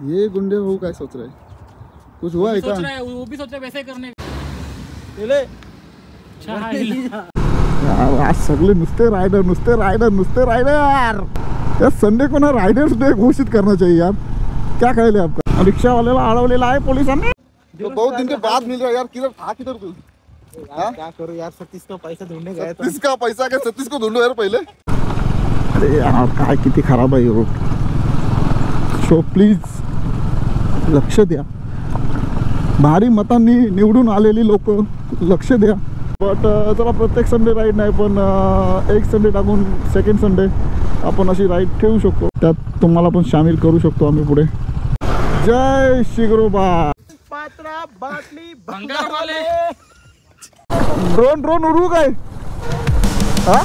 ये गुंडे हो काय सोच रहे, कुछ हुआ है क्या? वो भी सोच रहा है वैसे करने। आज सगळे नुसते राइडर यार। यार संडे को ना राइडर्स डे घोषित करना चाहिए यार। क्या कहले आपका? रिक्शा वाले अड़वलेला है पुलिसांनी। तो बहुत दिन के बाद मिल रहा है यार। किधर था किधर तू? क्या करूं यार, 36 का पैसा ढूंढने गए तो 36 का पैसा क्या 36 को ढूंढो यार पहिले। अरे यार काय किती खराब आहे रोड। सो प्लीज लक्ष द्या, भारी मतांनी निवडून आलेली लोक लक्ष द्या। बट चला प्रत्येक संडे राईड नाही पण एक संडे टाकून सेकंड संडे आपण अशी राईड ठेवू शकतो, त्यात तुम्हाला पण सामील करू शकतो आम्ही पुढे। जय शिगरोबा। पात्रा बाटली भंगार वाले ड्रोन उडवू काय? हा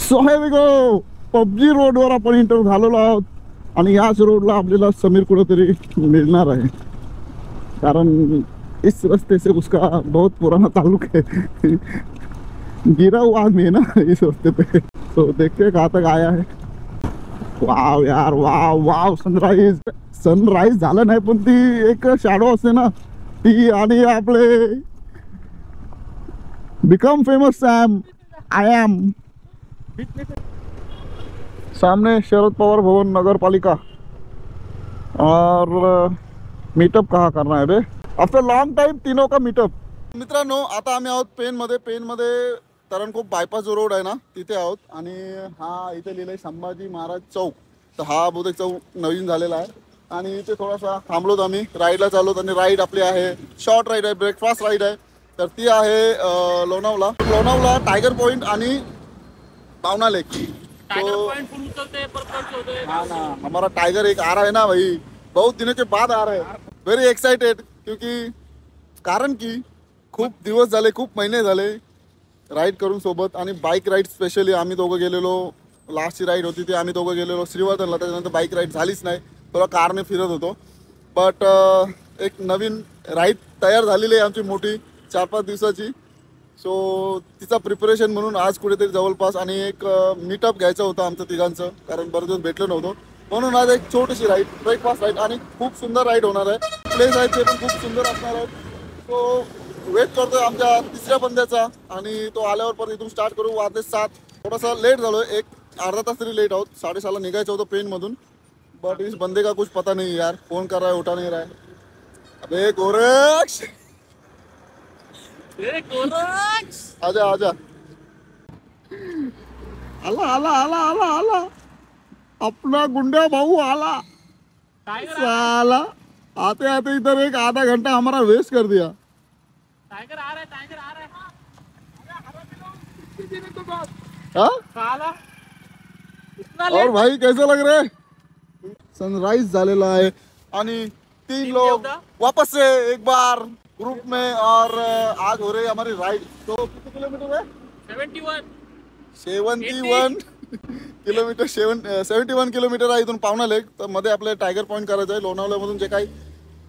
सो हे वी गो पबजी रोडवर आपण एंटर झालेलो आहोत आणि याच रोडला आपल्याला समीर कुठेतरी मिळणार आहे, कारण इस रास्ते से उसका बहुत पुराना ताल्लुक है। गिरा हुआ आदमी है ना इस रास्ते पे। तो देखते कहाँ तक आया है। वाव यार वाव वाव, सनराइज झालं नाही पण ती एक शॅडो असते ना ती, आणि आपले become famous Sam I am सामने शरद पवार भवन नगर पालिका। और मीटअप कहाँ करना है बे? आफ्टर लॉन्ग टाइम तीनों का मीटअप। मित्रांनो आता आम्ही आहोत पेनमध्ये तरणकोप बायपास जो रोड आहे ना तिथे आहोत, आणि हा इथे लिहिलंय संभाजी महाराज चौक। तर हा बहुतेक चौक नवीन झालेला आहे आणि इथे थोडासा थांबलोत आम्ही, राईडला चाललोत। आणि राईड आपली आहे शॉर्ट राईड आहे, ब्रेकफास्ट राईड आहे। तर ती आहे लोणावला टायगर पॉइंट आणि पावना लेक। तो हाँ ना, हमारा टाइगर एक आ रहा है ना भाई, बहुत दिनों के बाद आ रहा है। वेरी एक्साइटेड, क्योंकि कारण की खूप दिवस झाले, खूप महिने झाले राईड करून सोबत। आणि बाईक राईड स्पेशली आम्ही दोघं गेलेलो, लास्टची राईड होती ती आम्ही दोघं गेलेलो श्रीवर्धनला, त्याच्यानंतर बाईक राईड झालीच नाही, थोडा कारने फिरत होतो। बट एक नवीन राईड तयार झालेली आहे आमची मोठी 4-5 दिवसाची। सो तिचा प्रिपरेशन म्हणून आज कुठेतरी जवळपास आणि एक मीटअप घ्यायचं होतं आमचं तिघांचं, कारण बरेच दिवस भेटलो नव्हतो, म्हणून आज एक छोटीशी राईड, ब्रेकफास्ट राईड, आणि खूप सुंदर राईड होणार आहे। प्लेस आहे ते पण खूप सुंदर असणार आहे। सो वेट करतोय आमच्या तिसऱ्या बंद्याचा, आणि तो आल्यावर परत इथून स्टार्ट करू। वाजले 7, थोडासा लेट झालो, एक अर्धा तास तरी लेट आहोत। 6:30ला निघायचं होतं पेनमधून, बट इस बंदे का कुछ पता नहीं यार, फोन कर रहा है उठा नहीं रहा है। अबे गोरक्ष आजा आजा, आला अपना गुंडा भाऊ आला साला। आते आते इधर एक आधा घंटा हमारा वेस्ट कर दिया। टाइगर आ रहा है। हाँ और भाई कैसे लग रहे? सनराइज झालेला आहे आणि 3 लोग वापस से एक बार ग्रुप में, और आज हो रही है हमारी राइड। तो कितने किलोमीटर है? 71 किलोमीटर, 71 किलोमीटर आहे इथून पावना लेक। तर मध्ये आपले टायगर पॉइंट करायचं आहे। लोणावळ्यामधून जे काही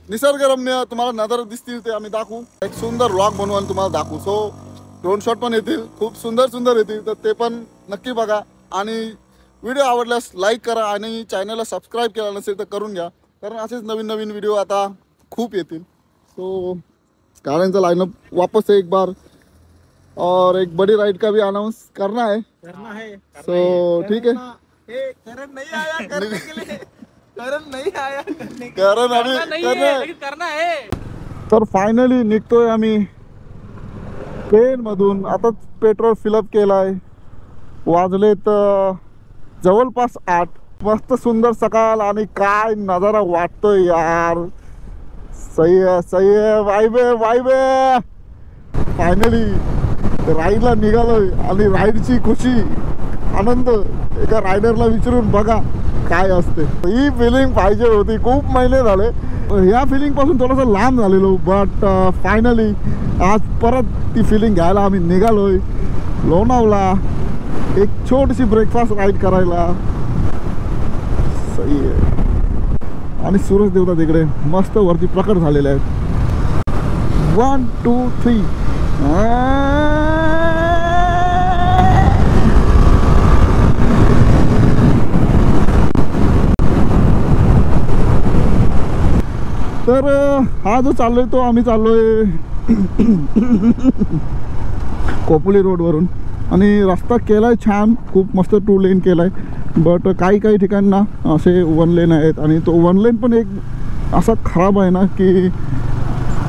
निसर्गरम्य तुम्हाला नजर दिसतील ते आम्ही दाखवू, एक सुंदर व्लॉग बनवू आणि तुम्हाला दाखवू। सो ड्रोन शॉट पण येतील, खूप सुंदर येतील, तर ते पण नक्की बघा। आणि व्हिडिओ आवडल्यास लाईक करा, आणि चॅनलला सबस्क्राईब केला नसेल तर करून घ्या, कारण असेच नवीन व्हिडिओ आता खूप येतील। सो गाड़ियों लाइनअप वापस से एक बार, और एक बड़ी राइड का भी अनाउंस करना है। सो ठीक है, करण नहीं आया करने के लिए, करण नहीं आया करण अभी करना है। तर फायनली निघतोय आम्ही पेन मधून। आता पेट्रोल फिलअप केलाय, वाजलेत जवळपास 8। मस्त सुंदर सकाळ, आणि काय नजारा वाटतोय यार। सही है वाइब है। फायनली राईडला निघालोय, आणि राईडची खुशी, आनंद एका रायडरला विचारून बघा काय असते. ही फिलिंग पाहिजे होती, खूप महिने झाले ह्या फिलिंग पासून थोडंसं लांब झालेलो. बट फायनली आज परत ती फिलिंग घ्यायला आम्ही निघालोय लोणावळा, एक छोटीशी ब्रेकफास्ट राईड करायला. सही आहे. आणि सूरज देवता तिकडे मस्त वरती प्रकट झालेले आहेत. 1 2 3 तर हा जो चाललोय तो आम्ही चाललोय कोपोली रोडवरून. आणि रस्ता केलाय छान, खूप मस्त 2 लेन केलाय. बट काही ठिकाणना असे 1 लेन आहेत. आणि तो 1 लेन पण एक असा खराब आहे ना की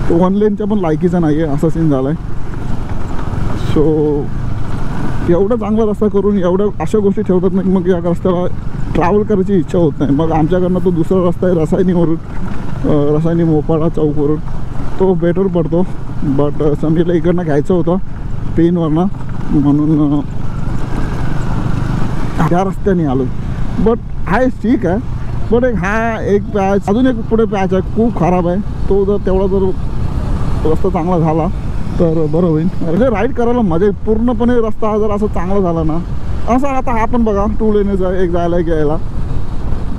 तो 1 लेनच्या पण लायकीचा नाही आहे, असा सीन झाला आहे. सो एवढा चांगला रस्ता करून एवढ्या अशा गोष्टी ठेवतात नाही, मग या रस्त्याला ट्रॅव्हल करायची इच्छा होत नाही. मग आमच्याकडनं तो दुसरा रस्ता आहे रसायनी मोपाळा चौकवरून, तो बेटर पडतो. बट समीरला इकडनं घ्यायचं होतं पेनवरनं, म्हणून ह्या रस्त्याने आलो. बट आहे ठीक आहे. बट एक पॅच अजून एक पुढे पॅच आहे, खूप खराब आहे. तो जर तेवढा जर रस्ता चांगला झाला तर बरं होईल. म्हणजे राईड करायला मजा येईल. पूर्णपणे रस्ता जर असं चांगला झाला ना, असं आता हा पण बघा 2 लेनच आहे, एक जायला एक यायला.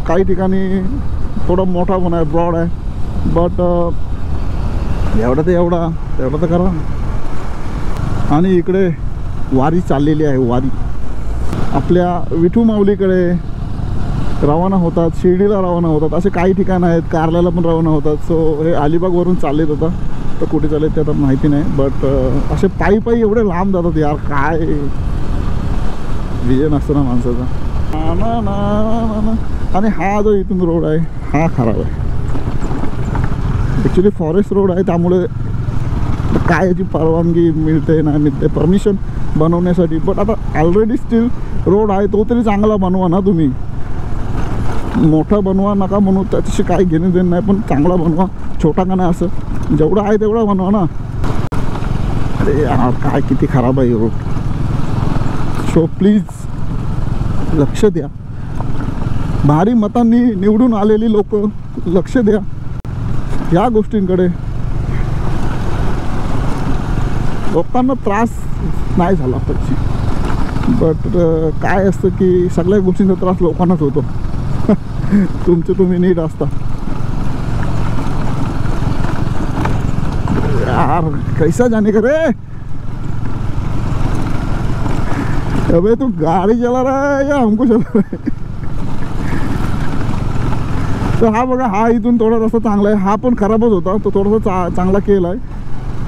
काही ठिकाणी थोडा मोठा पण आहे, ब्रॉड आहे. बट एवढं तर करा. आणि इकडे वारी चाललेली आहे. वारी आपल्या विठू माऊलीकडे रवाना होतात, शिर्डीला रवाना होतात, असे काही ठिकाणं आहेत, कारल्याला पण रवाना होतात. सो हे अलिबागवरून चाललेत होता, तर कुठे चाललेत ते आता माहिती नाही. बट असे पायी एवढे लांब जातात यार, काय विजन असतो ना माणसाचा. आणि हा जो इथून रोड आहे हा खराब आहे. ॲक्च्युली फॉरेस्ट रोड आहे, त्यामुळे काय याची परवानगी मिळते नाही मिळते परमिशन बनवण्यासाठी. बट आता ऑलरेडी स्टील रोड आहे, तो तरी चांगला बनवा ना तुम्ही. मोठा बनवा नका म्हणू, त्याच्याशी काही घेणं देणं नाही, पण चांगला बनवा. छोटा का नाही, असं जेवढा आहे तेवढा बनवा ना. अरे यार काय किती खराब आहे रोड. सो प्लीज लक्ष द्या. भारी मतांनी निवडून आलेली लोक लक्ष द्या या गोष्टींकडे. लोकांना त्रास नाही झाला पाहिजे. बट काय असतं की सगळ्या गोष्टींचा त्रास लोकांनाच होतो. तुम्ही नीट असता यार. कैसा जाने का रे, अबे तू गाड़ी चला रहा है या हमको चला रहा है. तर हा बघा, हा इथून थोडा रस्ता चांगला आहे. हा पण खराबच होता, तो थोडासा चांगला केला आहे.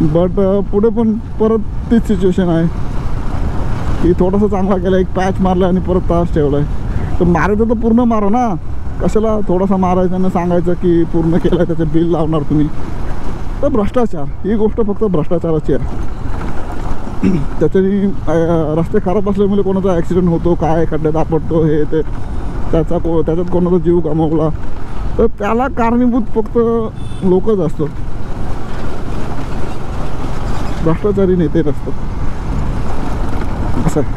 बट पुढे पण परत तीच सिच्युएशन आहे की थोडासा चांगला केला, एक पॅच मारला आणि परत तास ठेवला आहे. तर मारायचं तर पूर्ण मारा ना, कशाला थोडासा मारायचं आणि सांगायचं की पूर्ण केलं आहे, त्याचं बिल लावणार तुम्ही. तर भ्रष्टाचार, ही गोष्ट फक्त भ्रष्टाचाराची आहे. त्याच्यानी रस्ते खराब असल्यामुळे कोणाचा ॲक्सिडेंट होतो, काय खड्ड्यात आपडतो, हे ते त्याच्यात कोणाचा जीव गमावला, तर त्याला कारणीभूत फक्त लोकच असतात, भ्रष्टाचारी नेते नसतात. असं आहे.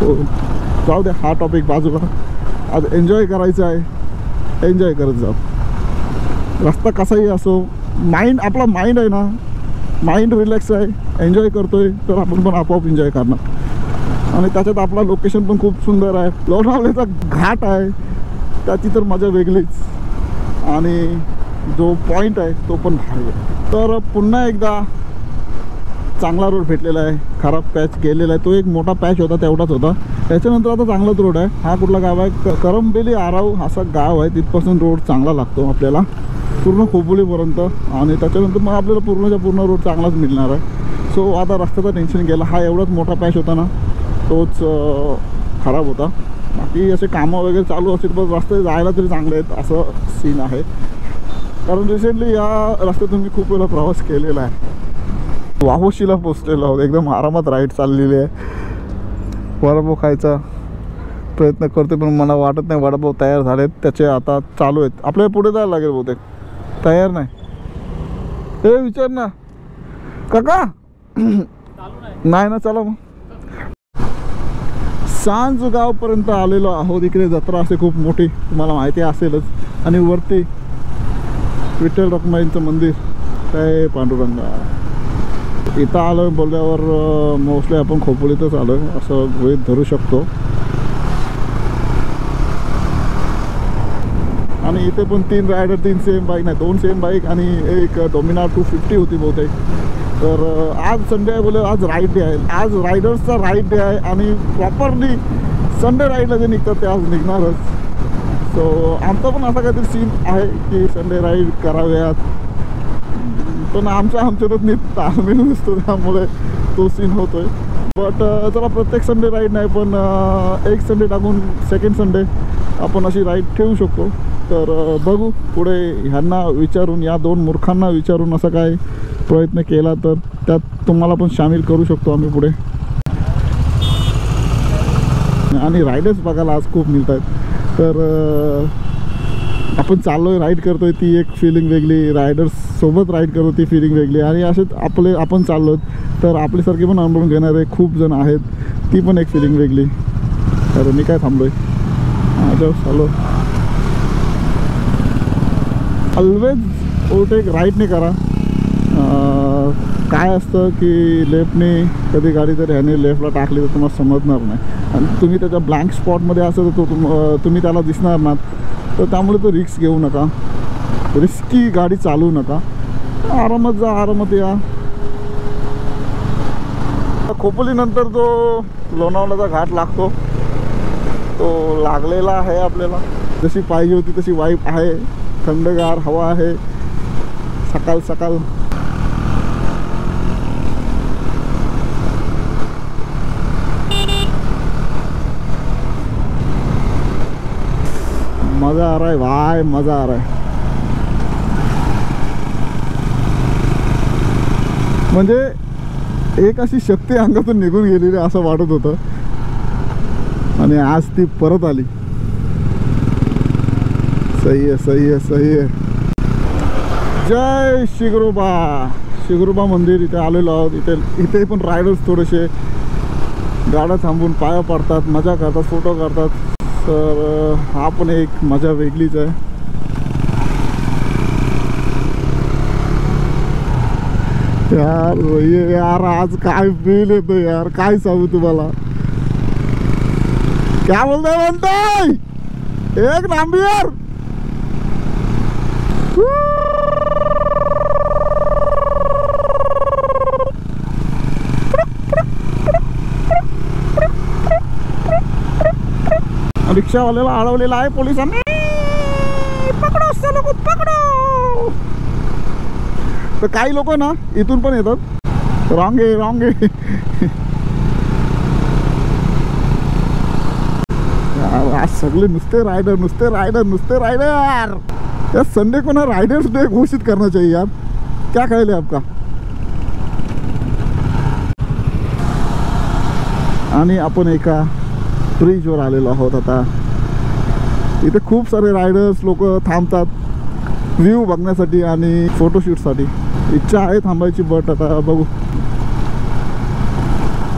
हो जाऊ द्या, हा टॉपिक बाजूला. आज एन्जॉय करायचं आहे, एन्जॉय करत जाऊ. रस्ता कसाही असो, आपला माइंड आहे ना, माइंड रिलॅक्स आहे, एन्जॉय करतोय, तर आपण पण आपोआप एन्जॉय करणार. आणि त्याच्यात आपला लोकेशन पण खूप सुंदर आहे. लोणावळ्याचा घाट आहे, त्याची तर मजा वेगळीच. आणि जो पॉईंट आहे तो पण भारी आहे. तर पुन्हा एकदा चांगला रोड भेटलेला आहे. खराब पॅच गेलेला आहे, तो एक मोठा पॅच होता तेवढाच होता. त्याच्यानंतर आता चांगलाच रोड आहे. हा कुठला गाव आहे, करंबेली आराव असं गाव आहे. तिथपासून रोड चांगला लागतो आपल्याला पूर्ण खोपोलीपर्यंत. आणि त्याच्यानंतर मग आपल्याला पूर्णच्या पूर्ण रोड चांगलाच मिळणार आहे. सो आता रस्त्याचं टेन्शन गेलं. हा एवढाच मोठा पॅच होता ना, तोच खराब होता. बाकी असे कामं वगैरे चालू असतील, पण रस्ते जायला तरी चांगले आहेत असं सीन आहे. कारण रिसेंटली या रस्त्यातून मी खूप वेळा प्रवास केलेला आहे. वाहोशीला पोचलेलो आहोत, एकदम आरामात राईड चाललेली आहे. वडापाव खायचा प्रयत्न करते, पण मला वाटत नाही वडापाव तयार झालेत. त्याचे आता चालू आहेत. आपल्याला पुढे जायला लागेल बहुतेक. तयार नाही हे विचार ना काका. नाही ना, चला मग. सांजगावपर्यंत आलेलो आहोत. इकडे जत्रा असते खूप मोठी, तुम्हाला माहिती असेलच. आणि वरती विठ्ठल रखुमाईचं मंदिर काय पांडुरंगा. इथं आलं बोलल्यावर मोस्टली आपण खोपोलीतच आलो असं गृहीत धरू शकतो. आणि इथे पण 3 रायडर, 3 सेम बाईक नाही, 2 सेम बाईक आणि एक डोमिनार 250 होती बहुतेक. तर आज संडे आहे बोले आज राईड डे आहे. आज रायडर्सचा राईड डे आहे आणि प्रॉपरली संडे राईडला जे निघतात ते आज निघणारच. सो आमचा पण असा काहीतरी सीन आहे की संडे राईड कराव्यात, पण आमच्यातच नीट ताळमेळ नसतो, त्यामुळे तो सीन होतोय. बट चला प्रत्येक संडे राईड नाही पण एक संडे टाकून सेकंड संडे आपण अशी राईड ठेवू शकतो. तर बघू पुढे ह्यांना विचारून, या 2 मूर्खांना विचारून असा काय प्रयत्न केला तर त्यात तुम्हाला पण सामील करू शकतो आम्ही पुढे. आणि रायडर्स बघायला आज खूप मिळत आहेत. तर आपण चाललो आहे, राईड करतो आहे, ती एक फिलिंग वेगळी, रायडर्स सोबत राईड करतो ती फिलिंग वेगळी. आणि असेच आपण चाललो तर आपल्यासारखे पण अनुभव घेणारे खूप जण आहेत, ती पण एक फिलिंग वेगळी. तर मी काय थांबलो आहे, जाऊ चालू. ऑलवेज ओव्हरटेक राईटने करा. काय असतं की लेफ्टने कधी गाडी जर ह्याने लेफ्टला टाकली तर तुम्हाला समजणार नाही. आणि तुम्ही त्याच्या ब्लँक स्पॉटमध्ये असेल तर तुम्ही त्याला दिसणार ना. तर त्यामुळे तो रिस्क घेऊ नका, रिस्की गाडी चालवू नका. आरामात जा, आरामात या. खोपोलीनंतर जो लोणावळ्याचा घाट लागतो तो लागलेला आहे आपल्याला. जशी पाहिजे होती तशी वाईब आहे, थंडगार हवा आहे सकाळ सकाळ. मज़ा आ रहा है भाई, मज़ा आ रहा है. म्हणजे एक अशी शक्ती अंगातून निघून गेलेली असं वाटत होतं आणि आज ती परत आली. सही है, सही है, सही है. जय शिगरोबा. शिगरोबा मंदिर इथे आलेलो आहोत. इथे पण रायडर्स थोडेसे गाड्या थांबून पाया पडतात, मजा करतात, फोटो काढतात. तर हा पण एक मजा वेगळीच आहे. यार आज काय फील येतो यार, काय सांगू तुम्हाला. क्या म्हणताय एक नंबर. रिक्षावाल्याला अडवलेला आहे पोलिसांनी. पकडो चलो पकडो. तर काही लोक ना इथून पण येतात. रॉंग आहे. आज सगळे नुसते राइडर. यार संडे को ना राइडर्स डे घोषित करना चाहिए यार. क्या ख्याल है आपका. आणि आपण एका ब्रिजवर आलेलो आहोत. आता इथे खूप सारे रायडर्स लोक थांबतात व्ह्यू बघण्यासाठी आणि फोटोशूटसाठी. इच्छा आहे थांबायची बट आता बघू.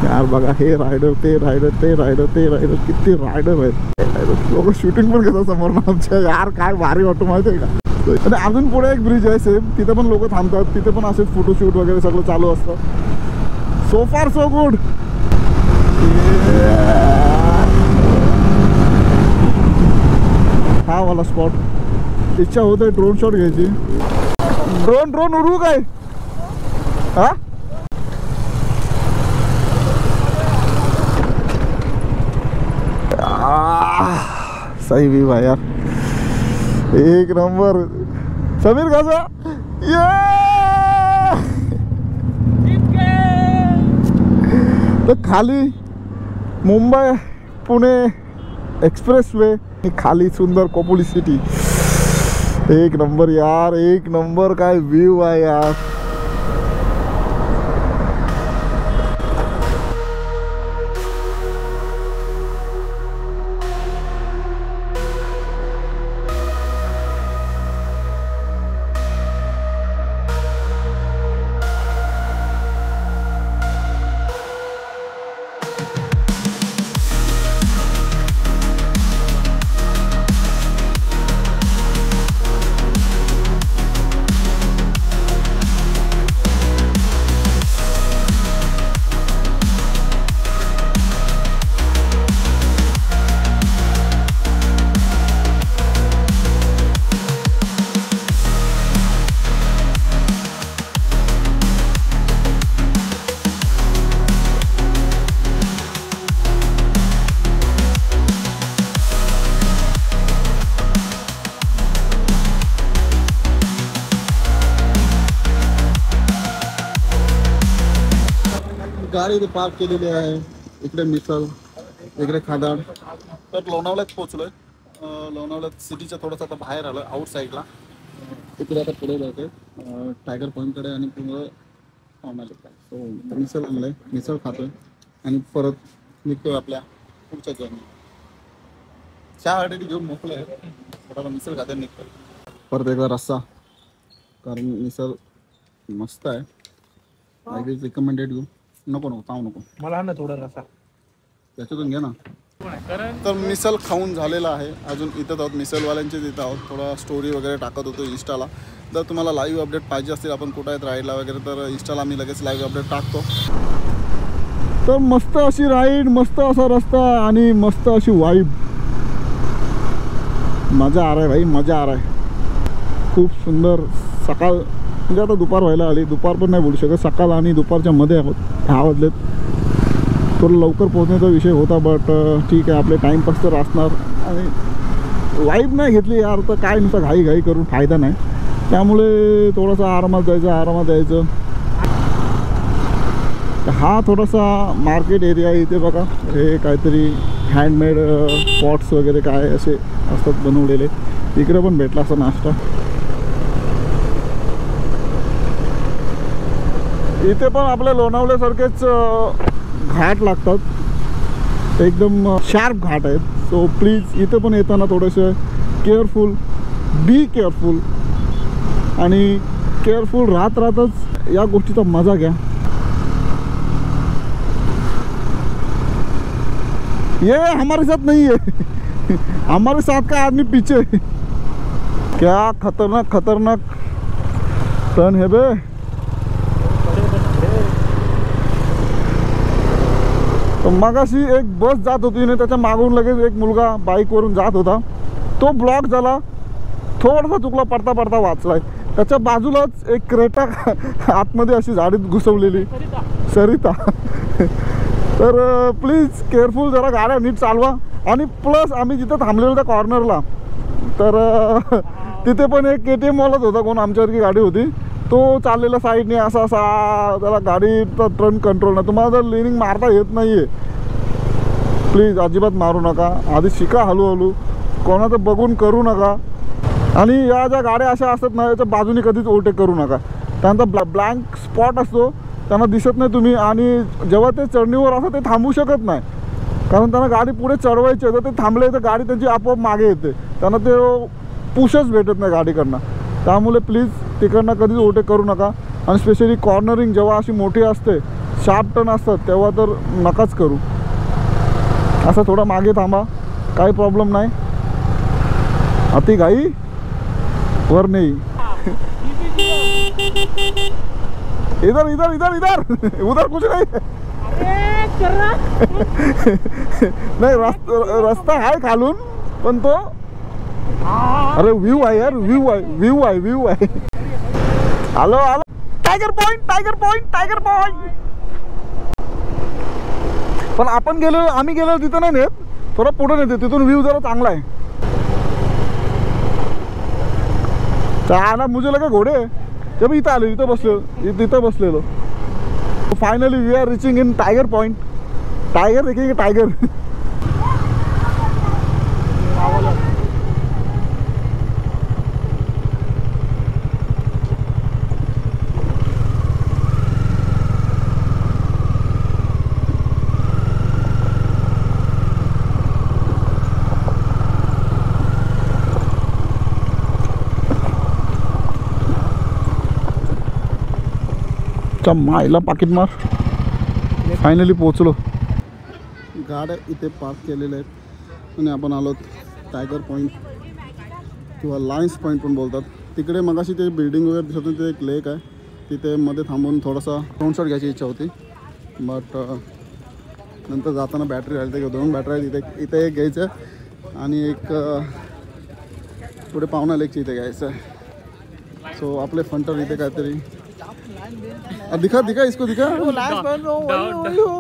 यार बघा हे रायडर, ते रायडर, किती रायडर आहेत. लोक शूटिंग पण घेतात समोर आमच्या. यार काय भारी वाटतं माहिती आहे का. आणि अजून पुढे एक ब्रिज आहे सेम, तिथे पण लोक थांबतात. तिथे पण असेच फोटोशूट वगैरे सगळं चालू असतं. सो फार सो गुड. हा वाला स्पॉट. इच्छा होते ड्रोन शॉट घ्यायची. ड्रोन उडवू काय. हा सही भी भाई यार, एक नंबर. समीर कसा तर खाली मुंबई पुणे एक्सप्रेस वे, खाली सुंदर खोपोली सिटी. एक नंबर यार, एक नंबर. काय व्ह्यू आहे यार. गाडी इथे पार्क केलेली आहे. इकडे मिसल, इकडे खादाड. तर लोणावळ्यात पोहोचलोय. लोणावळ्यात सिटीच्या थोडंसं आता बाहेर आलं आउट साईडला. इकडे आता पुढे जाते टायगर पॉईंटकडे आणि पुढे पावनाला. सो मिसल आणलंय, मिसळ खातोय आणि परत निघतोय आपल्या पुढच्या जर्नी. चहा ऑलरेडी घेऊन मोकळे आहे. थोडासा मिसळ खाते निघतोय. परत एकदा रस्सा, कारण मिसळ मस्त आहे. I will recommended you. नको ताव नको मला ना थोडा रसा त्याच्यातून घ्या ना. तर मिसल खाऊन झालेला आहे. अजून इथं आहोत, मिसलवाल्यांचेच इथं आहोत. थोडा स्टोरी वगैरे टाकत होतो इंस्टाला. जर तुम्हाला लाईव्ह अपडेट पाहिजे असतील आपण कुठं आहेत राईडला वगैरे, तर इंस्टाला आम्ही लगेच लाईव्ह अपडेट टाकतो. तर मस्त अशी राईड, मस्त असा रस्ता आणि मस्त अशी वाईब. मजा आ रहा है भाई, मजा आ रहा है. खूप सुंदर. सकाळ म्हणजे आता दुपार व्हायला आली. दुपार पण नाही बोलू शकत, सकाळ आणि दुपारच्या मध्ये आहोत. 10 वाजलेत. थोडं लवकर पोहोचण्याचा विषय होता, बट ठीक आहे, आपले टाईमपास तर असणार. आणि वाईब नाही घेतली यार तर काय, नुसतं घाई करून फायदा नाही. त्यामुळे थोडंसं आरामात जायचं. हा थोडासा मार्केट एरिया आहे इथे बघा. हे काहीतरी हँडमेड पॉट्स वगैरे काय असे असतात बनवलेले. इकडे पण भेटला असा नाश्ता. इथे पण आपल्या लोणावल्यासारखेच घाट लागतात, एकदम शार्प घाट आहेत. सो प्लीज इथे पण येताना थोडंसं केअरफुल, बी केअरफुल. आणि केअरफुल राहतच या गोष्टीचा मजा घ्या. ये हमारे साथ नहीं है, हमारे साथ का आदमी पीछे. क्या खतरनाक टर्न है बे. तर मगाशी एक बस जात होती ना, त्याच्या मागून लगेच एक मुलगा बाईकवरून जात होता. तो ब्लॉक झाला, थोडासा चुकला, पडता वाचलाय. त्याच्या बाजूलाच एक क्रेटा आतमध्ये अशी झाडीत घुसवलेली सरिता. तर प्लीज केअरफुल, जरा गाड्या नीट चालवा. आणि प्लस आम्ही जिथं थांबलेलो होत्या कॉर्नरला, तर तिथे पण एक KTM वालाच होता, कोण आमच्यावरची गाडी होती. तो चाललेला साईडने असा त्याला गाडीचा टर्न कंट्रोल नाही. तुम्हाला जर लिनिंग मारता येत नाही आहे, प्लीज अजिबात मारू नका. आधी शिका हळूहळू, कोणाचं बघून करू नका. आणि या ज्या गाड्या अशा असतात ना, याच्या बाजूने कधीच ओव्हरटेक करू नका. त्यांचा ब्लँक स्पॉट असतो, त्यांना दिसत नाही तुम्ही. आणि जेव्हा ते चढणीवर असतात ते थांबू शकत नाही, कारण त्यांना गाडी पुढे चढवायची आहे. तर ते थांबले तर गाडी त्यांची आपोआप मागे येते, त्यांना ते पुशच भेटत नाही गाडीकडनं. त्यामुळे प्लीज तिकडनं कधीच ओव्हरटेक करू नका. आणि स्पेशली कॉर्नरिंग जेव्हा अशी मोठी असते, शार्प टर्न असतात, तेव्हा तर नकाच करू. असं थोडं मागे थांबा, काही प्रॉब्लेम नाही. अति घाई वर नाही. इधर इधर इधर इधर उधर कुछ नहीं. नाही रस्ता आहे खालून, पण तो अरे व्ह्यू आहे यार, व्ह्यू आहे. आलो टायगर पॉइंट. पण आम्ही गेलो तिथं नाही नेत, थोडं पुढे नेते. तिथून व्ह्यू जरा चांगला आहे. ना मुझे लगे घोडे जब इथं आलो, इथं बसलेलो. Finally we are reaching in tiger point. Tiger देखेंगे, टायगर. मायला पाकिट मार. फायनली पोहोचलो. गाड्या इथे पार्क केलेल्या आहेत आणि आपण आलो टायगर पॉईंट किंवा लायन्स पॉईंट पण बोलतात. तिकडे मगाशी ते बिल्डिंग वगैरे दिसत होती, एक लेक आहे तिथे मध्ये थांबून थोडासा ड्रोन शॉट घ्यायची इच्छा होती. बट नंतर जाताना बॅटरी राहिली, ते 2 बॅटरी आहेत. इथे एक घ्यायचं आणि एक पुढे पावना लेकची इथे घ्यायचं आहे. सो आपले फंटर इथे काहीतरी दिखा इसको दिखा.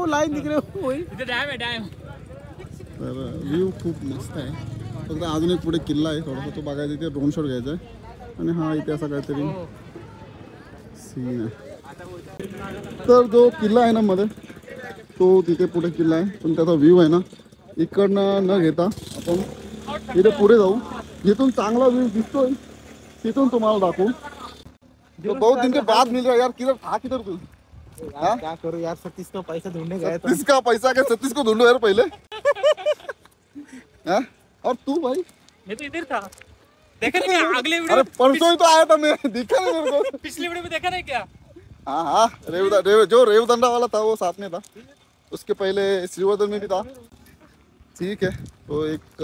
लाईन तिकडे तर व्ह्यू खूप मस्त आहे. फक्त अजून एक पुढे किल्ला आहे थोडासा, तो बघायचा. इथे ड्रोन शॉट घ्यायचा आहे. आणि हा इथे असा काहीतरी सीन आहे. तर जो किल्ला आहे ना मध्ये, तो तिथे पुढे किल्ला आहे, पण त्याचा व्ह्यू आहे ना इकडनं न घेता आपण इथे पुढे जाऊ, जिथून चांगला व्ह्यू दिसतोय तिथून तुम्हाला दाखवू. तो बहुत दिन के बाद मिल रहा है यार. किधर था किधर तू? यार क्या करूं यार, 36 का पैसा ढूंढने गया था. 36 का पैसा क्या 36 को ढूंढो यार पहले. हाँ? और तू भाई? मैं तो इधर था, देखा नहीं क्या अगले अरे वीडियो? परसों ही तो आया था, मैं दिखा नहीं मेरे को. पिछले वीडियो में देखा नहीं क्या? हाँ हाँ, जो रेवदंडा वाला था वो साथ में था, उसके पहले श्रीवर्धन में भी था. ठीक है, तो एक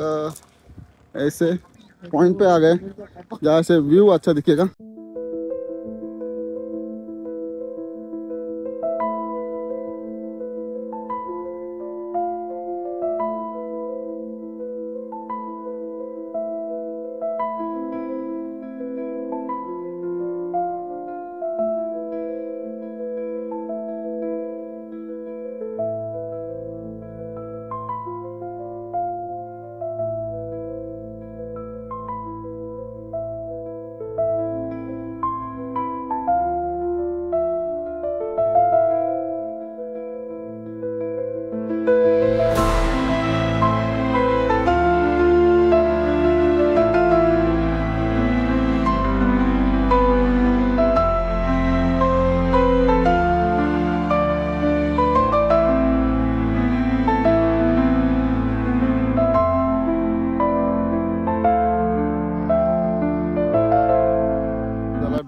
ऐसे पॉइंट पे आ गए जहाँ से व्यू अच्छा दिखेगा.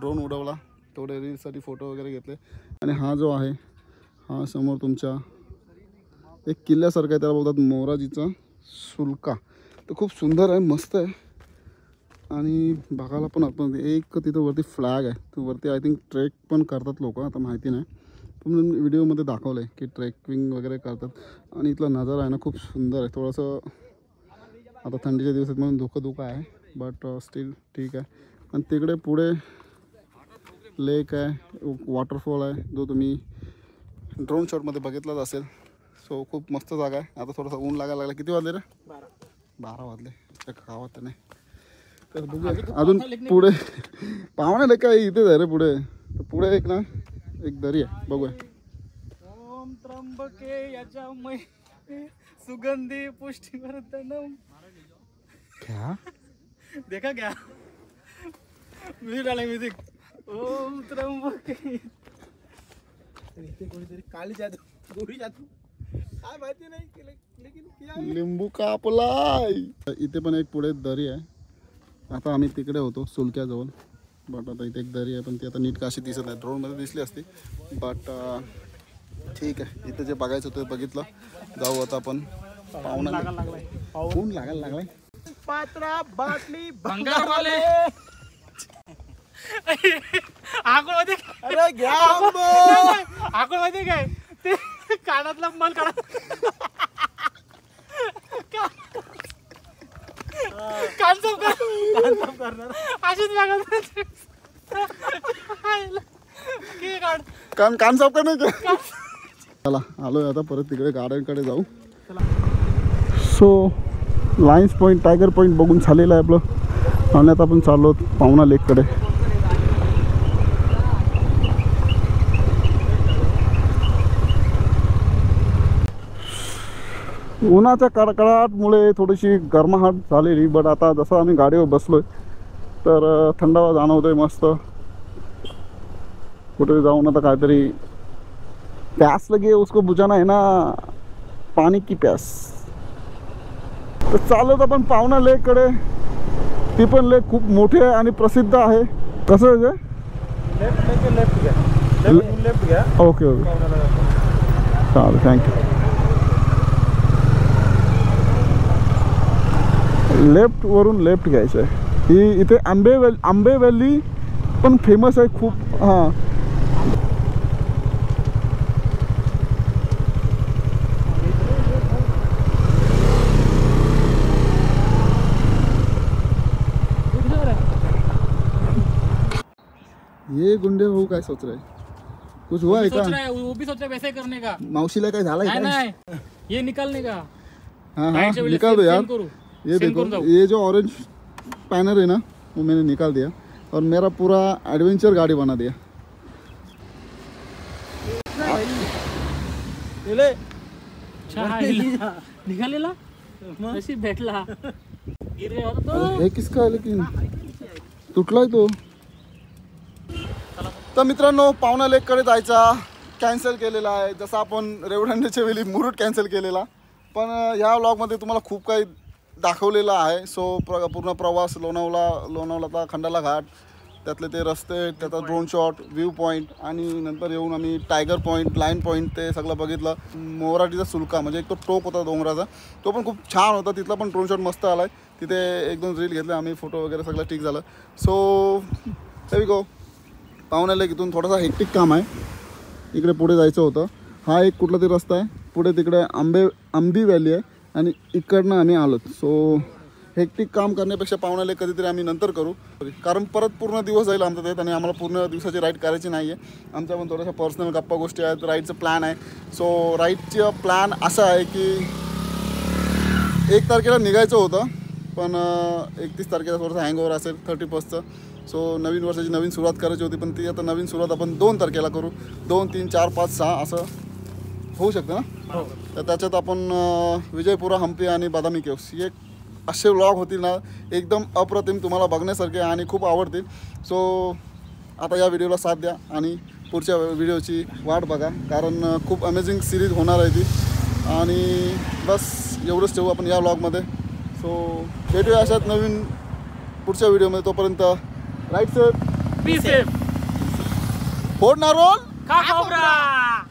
ड्रोन उडवला, थोडे रील्ससाठी फोटो वगैरे घेतले. आणि हा जो आहे हा समोर तुमच्या एक किल्ल्यासारखा आहे, त्याला बोलतात मोराजीचा सुलका. तो खूप सुंदर आहे, मस्त आहे. आणि बघायला पण आपण एक तिथं वरती फ्लॅग आहे, तो वरती आय थिंक ट्रेक पण करतात लोक, आता माहिती नाही, पण व्हिडिओमध्ये दाखवलं आहे की ट्रेकिंग वगैरे करतात. आणि इथला नजारा आहे ना खूप सुंदर आहे. थोडंसं आता थंडीच्या दिवसात म्हणून धुकं आहे, बट स्टील ठीक आहे. आणि तिकडे पुढे लेक आहे, वॉटरफॉल आहे, जो तुम्ही ड्रोन शॉटमध्ये बघितलाच असेल. सो खूप मस्त जागा आहे. आता थोडंसं ऊन लागायला लागला. किती वाजले रे? 12 वाजले. गावात नाही तर बघूया अजून पुढे. पाहुणे काय इथेच आहे रे पुढे. तर पुढे एक ना एक दरी आहे, बघूया. ओम त्र्यंबके यजामहे सुगंधी पुष्टिवर्धनम. क्या देखा क्या? म्यूजिक डाले, म्यूजिक. ओम त्र्यंबके. इथे कोणीतरी काली जादू, गोरी जादू काय माहिती नाही लेकिन किया. लिंबू कापलाय. इथे पण एक पुढे दरी आहे. आता आम्ही तिकडे होतो सुलक्याजवळ, बट आता इथे एक दरी आहे, पण ती आता नीट काशी दिसत नाही. ड्रोनमध्ये दिसली असती, बट ठीक आहे. इथे जे बघायचं होतं बघितलं. जाऊ आता आपण. पाहुणा ऊन लागायला लागलाय. पात्रा बाटली भंगार वाले. आगोळ मध्ये अरे घ्या आगोळ मध्ये काय ते कानातला माल काढा. कान साफ करणार अशीच कान साफ करणे का? चला आलोय आता परत तिकडे गार्डनकडे जाऊ. So lions point, tiger point बघून झालेलं आहे आपलं. आणि आता आपण चाललो पावना लेककडे. उन्हाच्या कडकडाटमुळे थोडीशी गरमाहट झालेली, बट आता जसं आम्ही गाडीवर बसलोय तर थंडावा जाणवतोय मस्त. कुठे जाऊन आता काहीतरी प्यास लगे उसको बुझाना है ना, पाणी की प्यास. तर चालत आपण पावना लेककडे. ती पण लेक खूप मोठी आहे आणि प्रसिद्ध आहे. कसं आहे लेफ्ट घ्या. ओके ओके चालेल, थँक्यू. लेफ्ट वरून लेफ्ट घ्यायचं आहे. ही इथे आंबे व्हॅली पण फेमस आहे खूप. हां ये गुंडे भाऊ काय सोच रहे? कुछ हुआ है सोच का? रहा है, वो भी सोच रहा है वैसे करने का. मावशीला काय झालं नहीं काय? नहीं, ये निकालने का. हाँ हाँ राइट से निकाल दो यार. सेंड करो. ये सेंड देखो, करो जाओ. ये जो ऑरेंज पैनर है ना वो मैंने निकाल दिया और मेरा पूरा एडवेंचर गाड़ी बना दिया. निघालेला नशीब भेटला गिरे होता तो. हे किसका आहे लेकिन तुटलाय तो. तर मित्रांनो पावना लेककडे जायचा कॅन्सल केलेला आहे. जसं आपण रेवदंड्याच्या वेळी मुरुड कॅन्सल केलेला, पण ह्या व्लॉगमध्ये तुम्हाला खूप काही दाखवलेलं आहे. सो पूर्ण प्रवास लोणावळा खंडाला घाट, त्यातले ते रस्ते, त्याचा ड्रोन शॉट, व्ह्यू पॉईंट आणि नंतर येऊन आम्ही टायगर पॉईंट, लाईन पॉईंट ते सगळं बघितलं. मोराटीचा सुलका म्हणजे एक तो टोक होता डोंगराचा, तो पण खूप छान होता. तिथला पण ड्रोन शॉट मस्त आला आहे. तिथे 1-2 रील घेतले आम्ही, फोटो वगैरे सगळं ठीक झालं. सो हे गो पाहुण्याला इथून थोडासा हेक्टिक काम आहे. इकडे पुढे जायचं होतं. हा एक कुठला तरी रस्ता आहे, पुढे तिकडे आंबी व्हॅली आहे आणि इकडनं आम्ही आलो. सो हेक्टिक काम करण्यापेक्षा पाहुण्याला कधीतरी आम्ही नंतर करू, कारण परत पूर्ण दिवस जाईल आमचं त्यात आणि आम्हाला पूर्ण दिवसाची राईड करायची नाही आहे. आमच्या पण थोड्याशा पर्सनल गप्पा गोष्टी आहेत, राईडचं प्लॅन आहे. सो राईडचं प्लॅन असा आहे की 1 तारखेला निघायचं होतं, पण 31 तारखेला थोडंसं हँगओव्हर असेल 31चं. सो नवीन वर्षाची नवीन सुरुवात करायची होती, पण ती आता नवीन सुरुवात आपण 2 तारखेला करू. 2, 3, 4, 5, 6 असं होऊ शकतं ना. तर त्याच्यात आपण विजयपुरा, हम्पी आणि बादामी केव्स हे असे व्लॉग होतील ना, एकदम अप्रतिम, तुम्हाला बघण्यासारखे आणि खूप आवडतील. सो आता या व्हिडिओला साथ द्या आणि पुढच्या व्हिडिओची वाट बघा, कारण खूप अमेझिंग सिरीज होणार आहे ती. आणि बस एवढंच ठेवू आपण या व्लॉगमध्ये. सो भेटूया अशात नवीन पुढच्या व्हिडिओमध्ये. तोपर्यंत राईट सर बी सेफ. फोड ना रोल खा खोबरा.